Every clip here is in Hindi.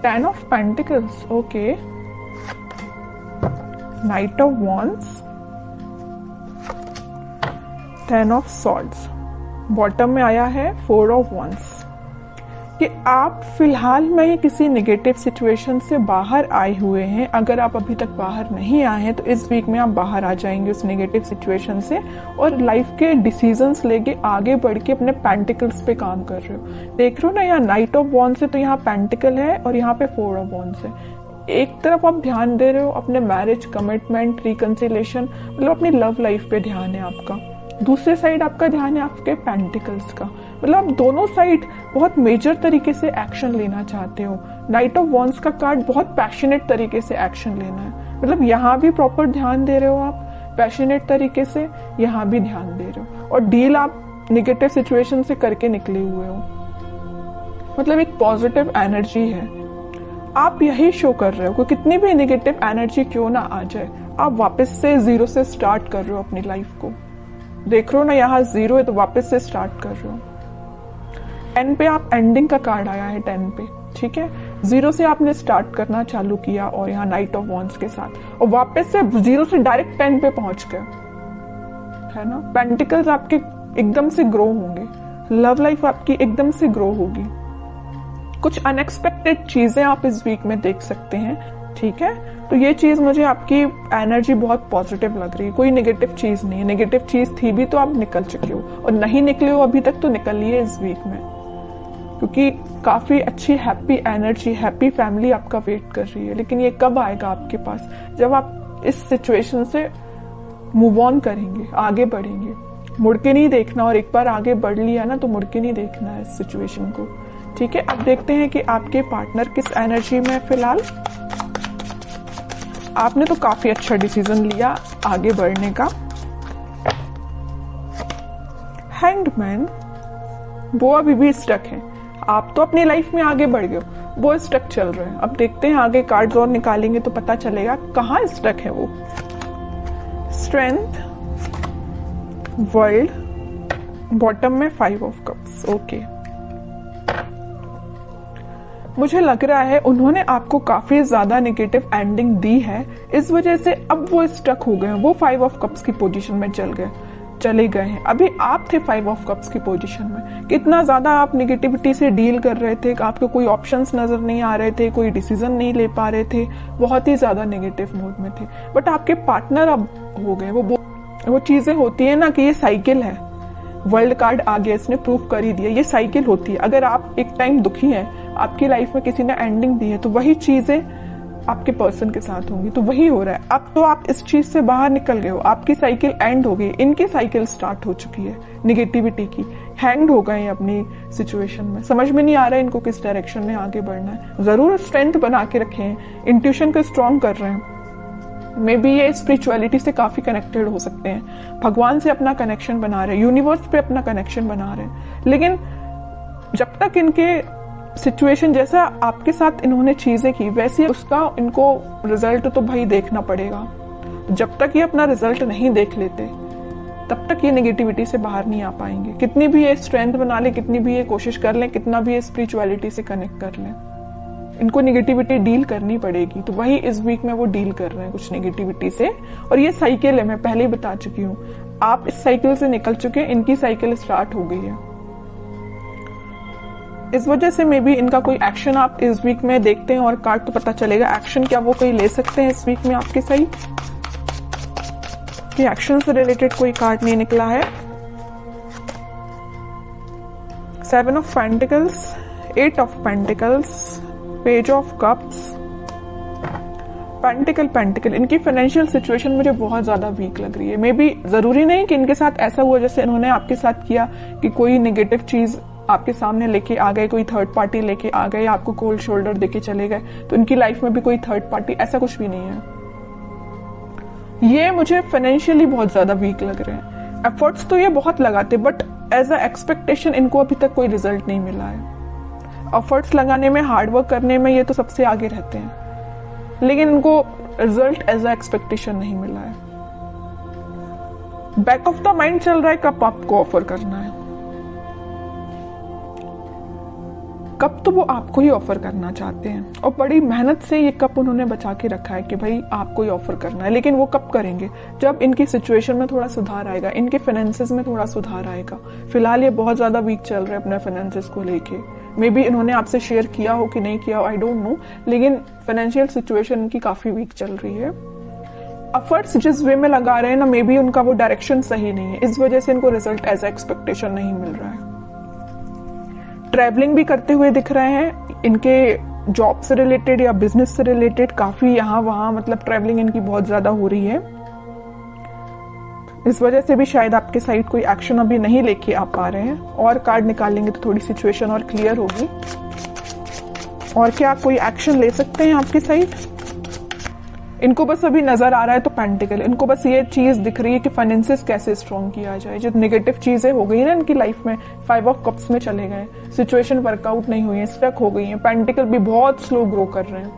10 of Pentacles, okay, Knight of Wands, 10 of Swords, bottom में आया है 4 of Wands। कि आप फिलहाल में किसी नेगेटिव सिचुएशन से बाहर आए हुए हैं। अगर आप अभी तक बाहर नहीं आए हैं तो इस वीक में आप बाहर आ जाएंगे उस नेगेटिव सिचुएशन से, और लाइफ के डिसीजंस लेके आगे बढ़ के अपने पेंटिकल्स पे काम कर रहे हो। देख रहे हो ना, यहाँ नाइट ऑफ वॉन्ड्स है तो यहाँ पेंटिकल है और यहाँ पे 4 ऑफ वॉन्ड्स है। एक तरफ आप ध्यान दे रहे हो अपने मैरिज, कमिटमेंट, रिकंसिलेशन, मतलब अपनी लव लाइफ पे ध्यान है आपका। दूसरे साइड आपका ध्यान है आपके पेंटिकल्स का, मतलब आप दोनों साइड बहुत मेजर तरीके से एक्शन लेना चाहते हो। नाइट ऑफ वॉन्ड्स का कार्ड बहुत पैशनेट तरीके से एक्शन लेना है, मतलब यहाँ भी प्रॉपर ध्यान दे रहे हो आप पैशनेट तरीके से, यहाँ भी ध्यान दे रहे हो, और डील आप निगेटिव सिचुएशन से करके निकले हुए हो। मतलब एक पॉजिटिव एनर्जी है, आप यही शो कर रहे हो कि कितनी भी नेगेटिव एनर्जी क्यों ना आ जाए, आप वापस से जीरो से स्टार्ट कर रहे हो अपनी लाइफ को। देख रहे हो ना, यहाँ 0 है तो वापस से स्टार्ट कर रहे हो। 10 पे आप एंडिंग का कार्ड आया है 10 पे, ठीक है। 0 से आपने स्टार्ट करना चालू किया और यहाँ नाइट ऑफ वॉन्ड्स के साथ, और वापस से 0 से डायरेक्ट 10 पे पहुंच गए, है ना। पेंटिकल्स आपके एकदम से ग्रो होंगे, लव लाइफ आपकी एकदम से ग्रो होगी। कुछ अनएक्सपेक्टेड चीजें आप इस वीक में देख सकते हैं, ठीक है। तो ये चीज मुझे आपकी एनर्जी बहुत पॉजिटिव लग रही है, कोई नेगेटिव चीज नहीं है। नेगेटिव चीज थी भी तो आप निकल चुके हो, और नहीं निकले हो अभी तक तो निकलिए इस वीक में, क्योंकि काफी अच्छी हैप्पी एनर्जी, हैप्पी फैमिली आपका वेट कर रही है। लेकिन ये कब आएगा आपके पास, जब आप इस सिचुएशन से मूव ऑन करेंगे, आगे बढ़ेंगे। मुड़ के नहीं देखना, और एक बार आगे बढ़ लिया ना तो मुड़ के नहीं देखना है इस सिचुएशन को, ठीक है। अब देखते हैं कि आपके पार्टनर किस एनर्जी में फिलहाल। आपने तो काफी अच्छा डिसीजन लिया आगे बढ़ने का। हैंग्ड, वो अभी भी स्टक है। आप तो अपनी लाइफ में आगे बढ़ गए हो, वो स्टक चल रहे हैं। अब देखते हैं आगे कार्ड्स और निकालेंगे तो पता चलेगा कहाँ स्टक है वो। स्ट्रेंथ, वर्ल्ड, बॉटम में 5 ऑफ कप्स, ओके। मुझे लग रहा है उन्होंने आपको काफी ज्यादा नेगेटिव एंडिंग दी है, इस वजह से अब वो स्टक हो गए हैं। वो 5 ऑफ कप्स की पोजीशन में चले गए हैं। अभी आप थे 5 ऑफ कप्स की पोजीशन में। कितना ज्यादा आप नेगेटिविटी से डील कर रहे थे, आपको कोई ऑप्शंस नजर नहीं आ रहे थे, कोई डिसीजन नहीं ले पा रहे थे, बहुत ही ज्यादा नेगेटिव मोड में थे। बट आपके पार्टनर अब हो गए। वो चीजें होती है ना कि ये साइकिल है। वर्ल्ड कार्ड आ गया, इसने प्रूव कर ही दिया, ये साइकिल होती है। अगर आप एक टाइम दुखी हैं, आपकी लाइफ में किसी ने एंडिंग दी है, तो वही चीजें आपके पर्सन के साथ होंगी। तो वही हो रहा है। अब तो आप इस चीज से बाहर निकल गए हो, आपकी साइकिल एंड हो गई, इनकी साइकिल स्टार्ट हो चुकी है निगेटिविटी की। हैंग हो गए अपनी सिचुएशन में, समझ में नहीं आ रहा है इनको किस डायरेक्शन में आगे बढ़ना है। जरूर स्ट्रेंथ बना के रखे हैं, इंट्यूशन को स्ट्रॉन्ग कर रहे हैं। मे बी ये स्पिरिचुअलिटी से काफी कनेक्टेड हो सकते हैं, भगवान से अपना कनेक्शन बना रहे हैं, यूनिवर्स पे अपना कनेक्शन बना रहे हैं। लेकिन जब तक इनके सिचुएशन जैसा आपके साथ इन्होंने चीजें की वैसे उसका इनको रिजल्ट तो भाई देखना पड़ेगा। जब तक ये अपना रिजल्ट नहीं देख लेते तब तक ये नेगेटिविटी से बाहर नहीं आ पाएंगे। कितनी भी ये स्ट्रेंथ बना ले, कितनी भी ये कोशिश कर लें, कितना भी ये स्पिरिचुअलिटी से कनेक्ट कर लें, इनको नेगेटिविटी डील करनी पड़ेगी। तो वही इस वीक में वो डील कर रहे हैं कुछ नेगेटिविटी से। और ये साइकिल है, मैं पहले ही बता चुकी हूँ, आप इस साइकिल से निकल चुके हैं, इनकी साइकिल स्टार्ट हो गई है। इस वजह से मे बी इनका कोई एक्शन आप इस वीक में देखते हैं और कार्ड तो पता चलेगा एक्शन क्या वो कोई ले सकते हैं इस वीक में आपके सही। कि एक्शन से रिलेटेड कोई कार्ड नहीं निकला है। 7 of pentacles, 8 of pentacles, page of cups, pentacle. इनकी फाइनेंशियल सिचुएशन मुझे बहुत ज्यादा वीक लग रही है। मे बी जरूरी नहीं कि इनके साथ ऐसा हुआ जैसे इन्होंने आपके साथ किया कि कोई नेगेटिव चीज आपके सामने लेके आ गए, कोई थर्ड पार्टी लेके आ गए, आपको कोल्ड शोल्डर देके चले गए। तो इनकी लाइफ में भी कोई थर्ड पार्टी, ऐसा कुछ भी नहीं है। ये मुझे फाइनेंशियली बहुत ज्यादा वीक लग रहे हैं। एफर्ट्स तो ये बहुत लगाते, बट एज अ एक्सपेक्टेशन इनको अभी तक कोई रिजल्ट नहीं मिला है। एफर्ट्स लगाने में, हार्डवर्क करने में ये तो सबसे आगे रहते हैं, लेकिन इनको रिजल्ट एज अ एक्सपेक्टेशन नहीं मिला है। बैक ऑफ द माइंड चल रहा है कब आपको ऑफर करना है, कप तो वो आपको ही ऑफर करना चाहते हैं और बड़ी मेहनत से ये कप उन्होंने बचा के रखा है कि भाई आपको ही ऑफर करना है। लेकिन वो कब करेंगे? जब इनकी सिचुएशन में थोड़ा सुधार आएगा, इनके फाइनेंसेस में थोड़ा सुधार आएगा। फिलहाल ये बहुत ज्यादा वीक चल रहे हैं अपने फाइनेंसेस को लेके। मे बी इन्होंने आपसे शेयर किया हो कि नहीं किया हो, आई डोंट नो, लेकिन फाइनेंशियल सिचुएशन इनकी काफी वीक चल रही है। एफर्ट्स जिस वे में लगा रहे हैं ना, मे बी उनका वो डायरेक्शन सही नहीं है, इस वजह से इनको रिजल्ट एज एक्सपेक्टेशन नहीं मिल रहा है। ट्रैवलिंग भी करते हुए दिख रहे हैं, इनके जॉब से रिलेटेड या बिजनेस से रिलेटेड काफी यहाँ वहां मतलब ट्रैवलिंग इनकी बहुत ज्यादा हो रही है। इस वजह से भी शायद आपके साइड कोई एक्शन अभी नहीं लेके आ पा रहे हैं। और कार्ड निकालेंगे तो थोड़ी सिचुएशन और क्लियर होगी। और क्या कोई एक्शन ले सकते हैं आपकी साइड? इनको बस अभी नजर आ रहा है तो पेंटिकल, इनको बस ये चीज दिख रही है कि फाइनेंसेस कैसे स्ट्रॉन्ग किया जाए। जो नेगेटिव चीजें हो गई ना इनकी लाइफ में, 5 ऑफ कप्स में चले गए, सिचुएशन वर्कआउट नहीं हुई है, स्टक हो गई है। पेंटिकल भी बहुत स्लो ग्रो कर रहे हैं,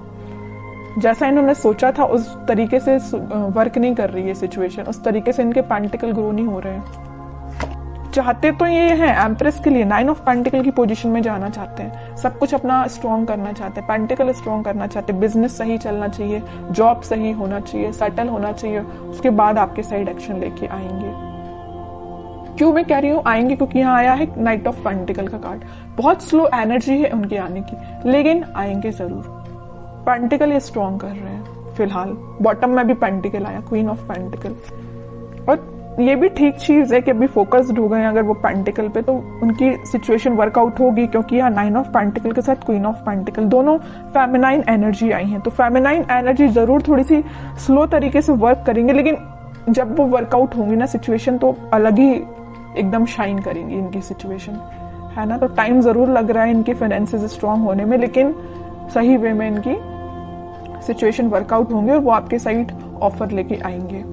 जैसा इन्होंने सोचा था उस तरीके से वर्क नहीं कर रही है सिचुएशन, उस तरीके से इनके पेंटिकल ग्रो नहीं हो रहे हैं। चाहते तो ये है एम्प्रेस के लिए 9 ऑफ पेंटिकल की पोजीशन में जाना चाहते हैं, सब कुछ अपना स्ट्रॉन्ग करना चाहते हैं, पेंटिकल स्ट्रॉन्ग करना चाहते हैं, बिजनेस सही चलना चाहिए, जॉब सही होना चाहिए, सेटल होना चाहिए, उसके बाद आपके साइड एक्शन लेके आएंगे। क्यों मैं कह रही हूँ आएंगे? क्योंकि यहाँ आया है नाइट ऑफ पेंटिकल का कार्ड। बहुत स्लो एनर्जी है उनके आने की, लेकिन आएंगे जरूर। पेंटिकल ये स्ट्रॉन्ग कर रहे हैं फिलहाल। बॉटम में भी पेंटिकल आया, क्वीन ऑफ पेंटिकल। और ये भी ठीक चीज है कि अभी फोकस्ड हो गए अगर वो पेंटिकल पे, तो उनकी सिचुएशन वर्कआउट होगी। क्योंकि यहाँ 9 ऑफ पेंटिकल के साथ क्वीन ऑफ पेंटिकल दोनों फेमिनाइन एनर्जी आई हैं, तो फेमिनाइन एनर्जी जरूर थोड़ी सी स्लो तरीके से वर्क करेंगे, लेकिन जब वो वर्कआउट होंगी ना सिचुएशन, तो अलग ही एकदम शाइन करेंगी इनकी सिचुएशन, है ना। तो टाइम जरूर लग रहा है इनके फाइनेंसेस स्ट्रॉन्ग होने में, लेकिन सही वे में इनकी सिचुएशन वर्कआउट होंगे और वो आपके साइड ऑफर लेके आएंगे,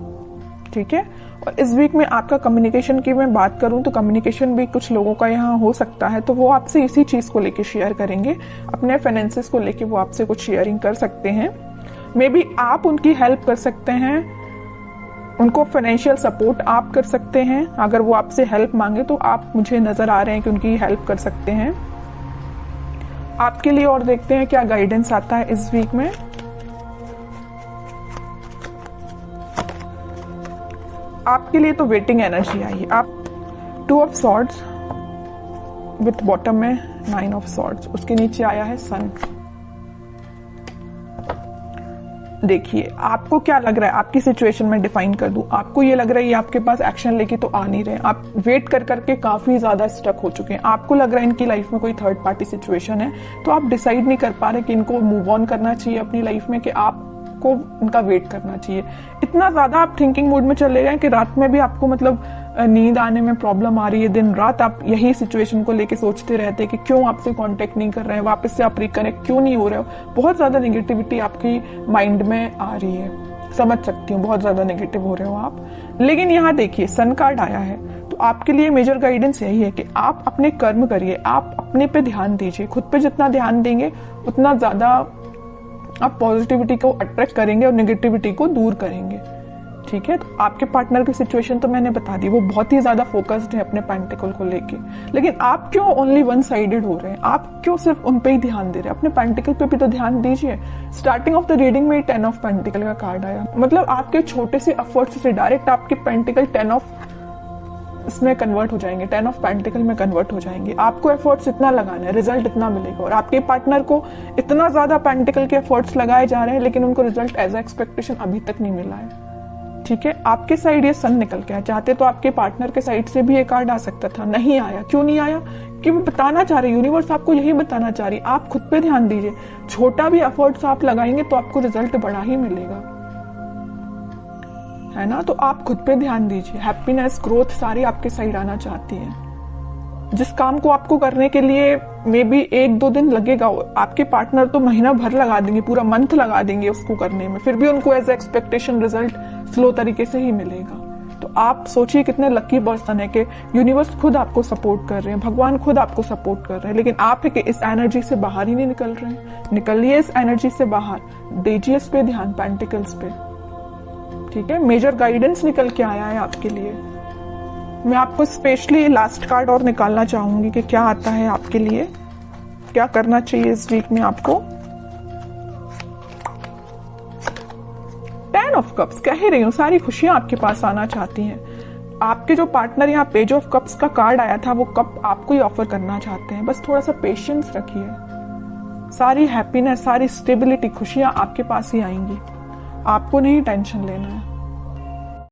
ठीक है। और इस वीक में आपका कम्युनिकेशन की मैं बात करूं तो कम्युनिकेशन भी कुछ लोगों का यहाँ हो सकता है, तो वो आपसे इसी चीज को लेके शेयर करेंगे, अपने फाइनेंसेस को लेके वो आपसे कुछ शेयरिंग कर सकते हैं। मे बी आप उनकी हेल्प कर सकते हैं, उनको फाइनेंशियल सपोर्ट आप कर सकते हैं। अगर वो आपसे हेल्प मांगे तो आप मुझे नजर आ रहे हैं कि उनकी हेल्प कर सकते हैं आपके लिए। और देखते हैं क्या गाइडेंस आता है इस वीक में। आपके लिए तो वेटिंग एनर्जी आई है। आप 2 ऑफ सॉर्ड्स विथ बॉटम में 9 ऑफ सॉर्ड्स, उसके नीचे आया है सन। देखिए आपको क्या लग रहा है, आपकी सिचुएशन में डिफाइन कर दूं। आपको ये लग रहा है ये आपके पास एक्शन लेके तो आ नहीं रहे, आप वेट कर करके काफी ज्यादा स्टक हो चुके हैं। आपको लग रहा है इनकी लाइफ में कोई थर्ड पार्टी सिचुएशन है, तो आप डिसाइड नहीं कर पा रहे कि इनको मूव ऑन करना चाहिए अपनी लाइफ में, कि आप को उनका वेट करना चाहिए। इतना ज्यादा आप थिंकिंग मूड में चले गए कि रात में भी आपको मतलब नींद आने में प्रॉब्लम आ रही है। दिन रात आप यही सिचुएशन को लेके सोचते रहते हैं कि क्यों आपसे कांटेक्ट नहीं कर रहे हैं, वापस से आप रिकनेक्ट क्यों नहीं हो रहे हो। बहुत ज्यादा नेगेटिविटी आपकी माइंड में आ रही है, समझ सकती हूँ, बहुत ज्यादा नेगेटिव हो रहे हो आप। लेकिन यहाँ देखिए सन कार्ड आया है, तो आपके लिए मेजर गाइडेंस यही है कि आप अपने कर्म करिए, आप अपने पे ध्यान दीजिए। खुद पे जितना ध्यान देंगे उतना ज्यादा आप पॉजिटिविटी को अट्रैक्ट करेंगे और नेगेटिविटी को दूर करेंगे, ठीक है। तो आपके पार्टनर की सिचुएशन तो मैंने बता दी, वो बहुत ही ज्यादा फोकस्ड है अपने पेंटिकल को लेके। लेकिन आप क्यों ओनली वन साइडेड हो रहे हैं? आप क्यों सिर्फ उन पे ही ध्यान दे रहे हैं? अपने पेंटिकल पे भी तो ध्यान दीजिए। स्टार्टिंग ऑफ द रीडिंग में 10 ऑफ पेंटिकल का कार्ड आया, मतलब आपके छोटे से एफर्ट्स से डायरेक्ट आपके पेंटिकल 10 ऑफ इसमें कन्वर्ट हो जाएंगे, 10 ऑफ पेंटिकल में कन्वर्ट हो जाएंगे। आपको एफर्ट्स इतना लगाना है, रिजल्ट इतना मिलेगा। और आपके पार्टनर को इतना ज्यादा पेंटिकल के एफर्ट्स लगाए जा रहे हैं, लेकिन उनको रिजल्ट एज एक्सपेक्टेशन अभी तक नहीं मिला है, ठीक है। आपके साइड ये सन निकल के आया, चाहते तो आपके पार्टनर के साइड से भी ये कार्ड आ सकता था, नहीं आया। क्यों नहीं आया? कि वो बताना चाह रही, यूनिवर्स आपको यही बताना चाह रही, आप खुद पे ध्यान दीजिए। छोटा भी एफर्ट्स आप लगाएंगे तो आपको रिजल्ट बड़ा ही मिलेगा, है ना। तो आप खुद पे ध्यान दीजिए। हैप्पीनेस, ग्रोथ सारी आपके साइड आना चाहती है। जिस काम को आपको करने के लिए मे बी 1-2 दिन लगेगा, आपके पार्टनर तो महीना भर लगा देंगे, पूरा मंथ लगा देंगे उसको करने में, फिर भी उनको एज एक्सपेक्टेशन रिजल्ट स्लो तरीके से ही मिलेगा। तो आप सोचिए कितने लकी पर्सन है कि यूनिवर्स खुद आपको सपोर्ट कर रहे हैं, भगवान खुद आपको सपोर्ट कर रहे हैं। लेकिन आप है कि इस एनर्जी से बाहर ही नहीं निकल रहे हैं। निकलिए इस एनर्जी से बाहर, दीजिए इस पे ध्यान, पेंटिकल्स पे, ठीक है। मेजर गाइडेंस निकल के आया है आपके लिए। मैं आपको स्पेशली लास्ट कार्ड और निकालना चाहूंगी कि क्या आता है आपके लिए। क्या करना चाहिए इस वीक में आपको? 10 ऑफ कप्स, कह ही रही हूँ सारी खुशियां आपके पास आना चाहती हैं। आपके जो पार्टनर यहाँ पेज ऑफ कप्स का कार्ड आया था वो कप आपको ही ऑफर करना चाहते हैं। बस थोड़ा सा पेशेंस रखिए, सारी हैप्पीनेस, सारी स्टेबिलिटी, खुशियां आपके पास ही आएंगी। आपको नहीं टेंशन लेना है।